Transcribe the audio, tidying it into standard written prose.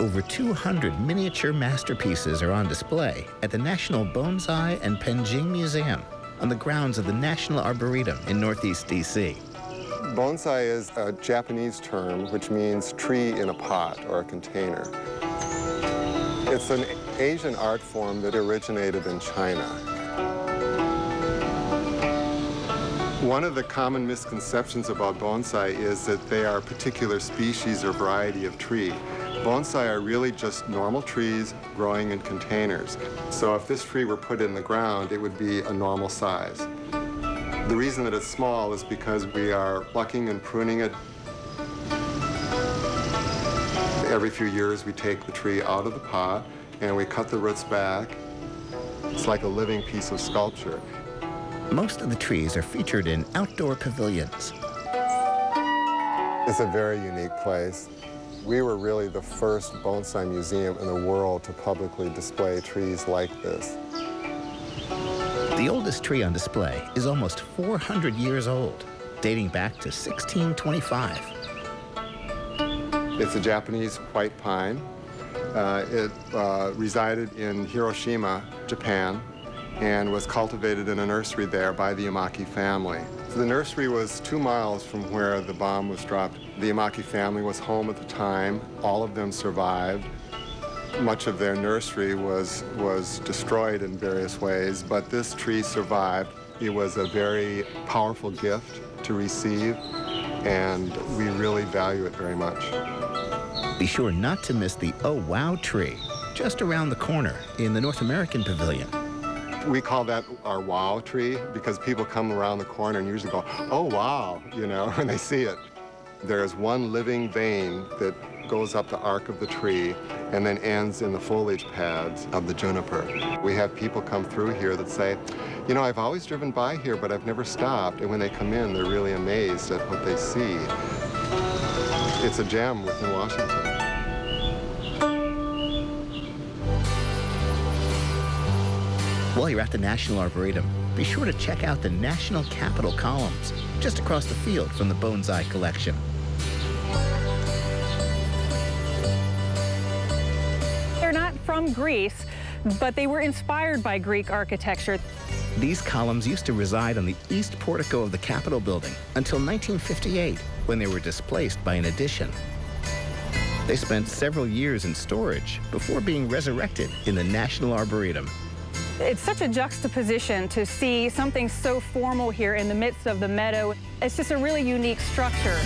over 200 miniature masterpieces are on display at the National Bonsai and Penjing Museum on the grounds of the National Arboretum in Northeast D.C. Bonsai is a Japanese term which means tree in a pot or a container. It's an Asian art form that originated in China. One of the common misconceptions about bonsai is that they are a particular species or variety of tree. Bonsai are really just normal trees growing in containers. So if this tree were put in the ground, it would be a normal size. The reason that it's small is because we are plucking and pruning it. Every few years we take the tree out of the pot and we cut the roots back. It's like a living piece of sculpture. Most of the trees are featured in outdoor pavilions. It's a very unique place. We were really the first bonsai museum in the world to publicly display trees like this. The oldest tree on display is almost 400 years old, dating back to 1625. It's a Japanese white pine. It resided in Hiroshima, Japan, and was cultivated in a nursery there by the Yamaki family. So the nursery was 2 miles from where the bomb was dropped. The Yamaki family was home at the time. All of them survived. Much of their nursery was destroyed in various ways, but this tree survived. It was a very powerful gift to receive, and we really value it very much. Be sure not to miss the Oh Wow tree, just around the corner in the North American Pavilion. We call that our wow tree because people come around the corner and usually go, oh wow, you know, when they see it. There's one living vein that goes up the arc of the tree and then ends in the foliage pads of the juniper. We have people come through here that say, you know, I've always driven by here, but I've never stopped. And when they come in, they're really amazed at what they see. It's a gem within Washington. While you're at the National Arboretum, be sure to check out the National Capitol columns, just across the field from the bonsai collection. They're not from Greece, but they were inspired by Greek architecture. These columns used to reside on the east portico of the Capitol building until 1958, when they were displaced by an addition. They spent several years in storage before being resurrected in the National Arboretum. It's such a juxtaposition to see something so formal here in the midst of the meadow. It's just a really unique structure.